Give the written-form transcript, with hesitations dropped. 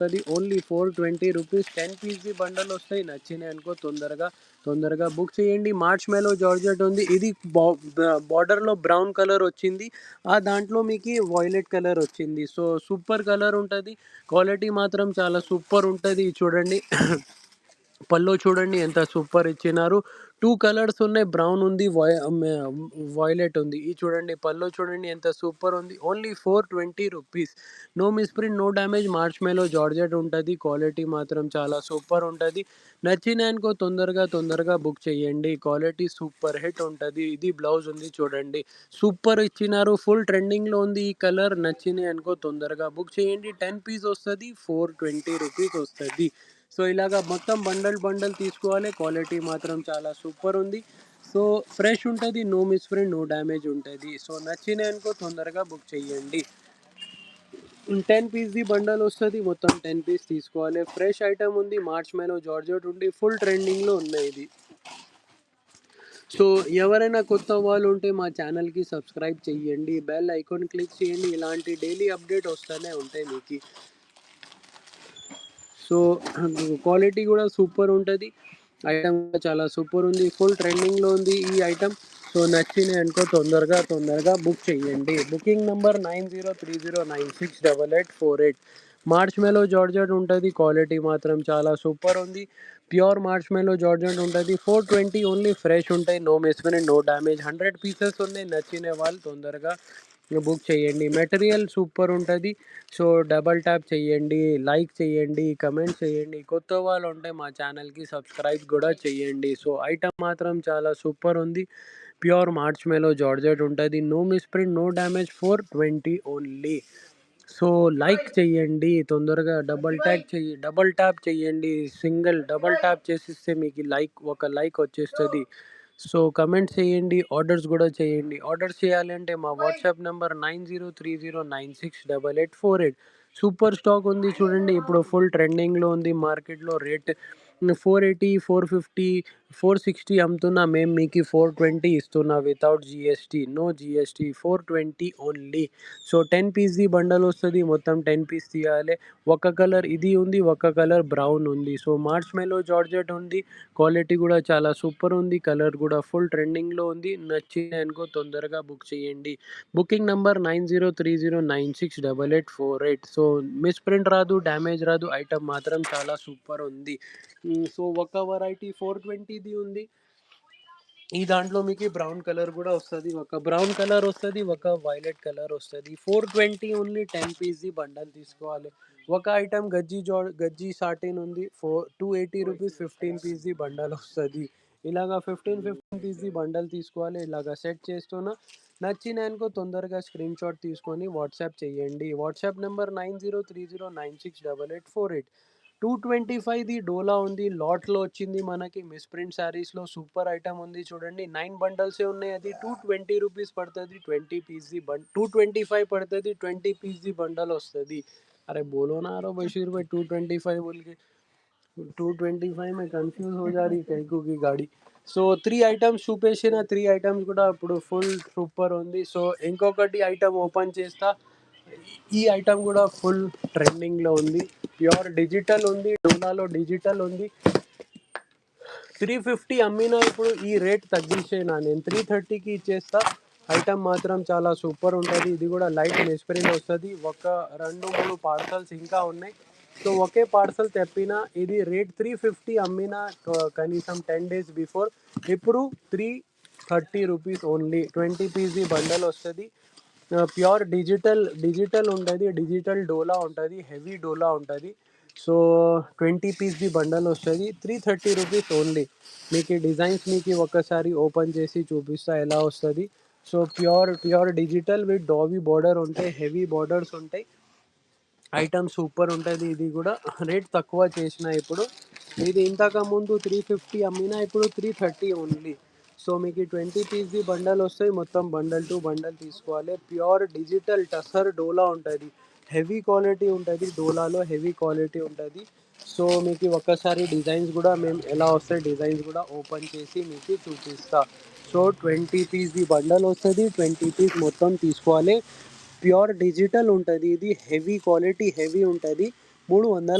వస్తది. Only 420 rupees 10 పీస్‌ది bundle వస్తాయి. నచ్చినాయి అనుకో తొందరగా బుక్ చేయండి. మార్ష్ మెలో జార్జెట్ ఉంది. ఇది బార్డర్‌లో బ్రౌన్ కలర్ వచ్చింది. దాంట్లో మీకి వాయిలెట్ కలర్ వచ్చింది. సో, సూపర్ కలర్ ఉంటది. క్వాలిటీ మాత్రం చాలా సూపర్ ఉంటది. చూడండి. పల్లో చూడండి ఎంత సూపర్ ఇచ్చినారు. 2 కలర్స్ ఉన్నాయి. బ్రౌన్ ఉంది. వాయిలెట్ ఉంది. ఇది చూడండి పల్లో చూడండి ఎంత సూపర్ ఉంది. Only 420 rupees. No misprint, no damage marshmallow georgette ఉంటది. క్వాలిటీ మాత్రం చాలా సూపర్ ఉంటది. నచ్చినాయనుకో తొందరగా బుక్ చేయండి. క్వాలిటీ సూపర్ హిట్ ఉంటది. ఇది బ్లౌజ్ ఉంది చూడండి. సూపర్ ఇచ్చినారు. ఫుల్ ట్రెండింగ్‌లో ఉంది ఈ కలర్. నచ్చినాయనుకో తొందరగా బుక్ చేయండి. 10 పీస్ వస్తది. 420 రూపీస్ వస్తది. సో, ఇలాగ మొత్తం బండల్ తీసుకోవాలి. క్వాలిటీ మాత్రం చాలా సూపర్ ఉంది. సో, ఫ్రెష్ ఉంటది. నో మిస్‌ప్రింట్, నో డ్యామేజ్ ఉంటది. సో, నచ్చినాయనుకో తొందరగా బుక్ చేయండి. 10 పీస్‌ది బండల్ వస్తది. మొత్తం 10 పీస్ తీసుకోవాలి. ఫ్రెష్ ఐటెమ్ ఉంది. మార్ష్ మెలో జార్జెట్ ఉంది. ఫుల్ ట్రెండింగ్‌లో ఉన్నాయి ఇది. సో, ఎవరైనా కొత్త వాళ్ళు ఉంటే మా ఛానల్‌కి సబ్స్క్రైబ్ చేయండి. బెల్ ఐకాన్ క్లిక్ చేయండి. ఇలాంటి డైలీ అప్డేట్ వస్తూనే ఉంటాయి మీకి. సో, క్వాలిటీ కూడా సూపర్ ఉంటది. ఐటెమ్ కూడా చాలా సూపర్ ఉంది. ఫుల్ ట్రెండింగ్‌లో ఉంది ఈ ఐటెమ్. సో, నచ్చినాయి అనుకో తొందరగా బుక్ చేయండి. Booking number 9030968848. Marshmallow georgette ఉంటది. క్వాలిటీ మాత్రం చాలా సూపర్ ఉంది. ప్యూర్ మార్ష్ మెలో జార్జెట్ ఉంటది. 420 ఓన్లీ ఫ్రెష్ ఉంటాయి. No misprint, no damage. 100 pieces ఉన్నాయి. నచ్చిన వాళ్ళు తొందరగా బుక్ చేయండి. మెటీరియల్ సూపర్ ఉంటది. సో, డబల్ ట్యాప్ చేయండి, లైక్ చేయండి, కమెంట్ చేయండి. కొత్త వాళ్ళు ఉంటే మా ఛానల్‌కి సబ్స్క్రైబ్ కూడా చేయండి. సో, ఐటెమ్ మాత్రం చాలా సూపర్ ఉంది. ప్యూర్ మార్చ్ మెలో జార్జెట్ ఉంటది. No misprint, no damage 420 only. So, like చేయండి. తొందరగా డబల్ ట్యాప్ చేయండి. డబల్ ట్యాప్ చేసిస్తే మీకు ఒక లైక్ వచ్చేస్తది. సో, కమెంట్ చేయండి. ఆర్డర్స్ గూడా చేయండి. ఆర్డర్స్ చేయాలంటే మా వాట్సాప్ నంబర్ 9030968848. సూపర్ స్టాక్ ఉంది చూడండి. ఇప్పుడు ఫుల్ ట్రెండింగ్‌లో ఉంది మార్కెట్‌లో రేట్ 480, 450, 460 అమ్ముతున్నా. మేము మీకు 420 ఇస్తున్నా without GST. No GST 420 only. So, 10 పీస్‌ది బండల్ వస్తది. మొత్తం 10 పీస్ తీయాలి. ఒక కలర్ ఇది ఉంది. ఒక కలర్ బ్రౌన్ ఉంది. సో, మార్ష్ మెలో జార్జెట్ ఉంది. క్వాలిటీ కూడా చాలా సూపర్ ఉంది. కలర్ కూడా ఫుల్ ట్రెండింగ్‌లో ఉంది. నచ్చినాయనుకో తొందరగా బుక్ చేయండి. Booking number 9030968848. సో, మిస్‌ప్రింట్ రాదు, డ్యామేజ్ రాదు. ఐటెమ్ మాత్రం చాలా సూపర్ ఉంది. సో, ఒక వెరైటీ 420ది ఉంది. ఈ దాంట్లో మీకు బ్రౌన్ కలర్ గూడా వస్తది. ఒక బ్రౌన్ కలర్ వస్తది. ఒక వైలెట్ కలర్ వస్తది. 420 ఓన్లీ 10 పీస్‌ది బండల్ తీసుకోవాలి. ఒక ఐటెమ్ గజ్జి సాటిన్ ఉంది. 280 రూపీస్ 15 పీస్‌ది బండల్ వస్తది. ఇలాగా 15 పీస్‌ది బండల్ తీసుకోవాలి. ఇలాగా సెట్ చేస్తున్నా. నచ్చినాయనుకో తొందరగా స్క్రీన్‌షాట్ తీసుకొని వాట్సాప్ చేయండి. WhatsApp number 9030968848. 225ది డోలా ఉంది. లాట్‌లో వచ్చింది మనకి మిస్‌ప్రింట్ శారీస్‌లో సూపర్ ఐటెమ్ ఉంది చూడండి. 9 బండల్సే ఉన్నాయి. అది 220 రూపీస్ పడతది. 20 పీస్‌ది 225 పడతది. 20 పీస్‌ది బండల్ వస్తది. अरे बोलो ना यारो बशीर भाई 225 बोल के 225 में కన్‌ఫ్యూజ్ हो जा रही कैकू की गाड़ी. సో, 3 ఐటెమ్స్ చూపేసిన 3 ఐటెమ్స్ కూడా ఇప్పుడు ఫుల్ సూపర్ ఉంది. సో, ఇంకొకటి ఐటెమ్ ఓపెన్ చేస్తా. ఈ ఐటెమ్ కూడా ఫుల్ ట్రెండింగ్‌లో ఉంది. ప్యూర్ డిజిటల్ ఉంది. డోలాలో డిజిటల్ ఉంది. 350 అమ్మినా ఇప్పుడు ఈ రేట్ తగ్గించేనా నేను 330కి ఇచ్చేస్తా. ఐటెమ్ మాత్రం చాలా సూపర్ ఉంటది. ఇది కూడా లైట్ మిస్‌ప్రింట్ వస్తది. ఒక 2, 3 పార్సెల్స్ ఇంకా ఉన్నాయి. సో, ఒకే పార్సెల్ తెప్పినా ఇది రేట్ 350 అమ్మినా కనీసం 10 డేస్ బిఫోర్. ఇప్పుడు 330 రూపీస్ ఓన్లీ. 20 పీస్‌ది బండల్ వస్తది. ప్యూర్ డిజిటల్ ఉంటది. డిజిటల్ డోలా ఉంటది. హెవీ డోలా ఉంటది. సో, 20 పీస్‌ది బండల్ వస్తది. 330 రూపీస్ ఓన్లీ. మీకు ఈ డిజైన్స్ మీకు ఒక్కసారి ఓపెన్ చేసి చూపిస్తా ఎలా వస్తది. So, pure digital with dobby border ఉంటాయి. హెవీ బోర్డర్స్ ఉంటాయి. ఐటెమ్ సూపర్ ఉంటది. ఇది కూడా రేట్ తక్కువ చేసిన ఇప్పుడు. ఇది ఇంతకుముందు 350 అమ్మినా ఇప్పుడు 330 ఓన్లీ. సో, మీకు 20 పీస్‌ది బండల్ వస్తాయి. మొత్తం బండల్ టు బండల్ తీసుకోవాలి. ప్యూర్ డిజిటల్ టసర్ డోలా ఉంటది. హెవీ క్వాలిటీ ఉంటది. డోలాలో హెవీ క్వాలిటీ ఉంటది. సో, మీకు ఒక్కసారి డిజైన్స్ కూడా మేము ఎలా వస్తాయి డిజైన్స్ కూడా ఓపెన్ చేసి మీకు చూపిస్తా. సో, 20 పీస్‌ది బండల్ వస్తది. 20 పీస్ మొత్తం తీసుకోవాలి. ప్యూర్ డిజిటల్ ఉంటది. ఇది హెవీ క్వాలిటీ హెవీ ఉంటది. 300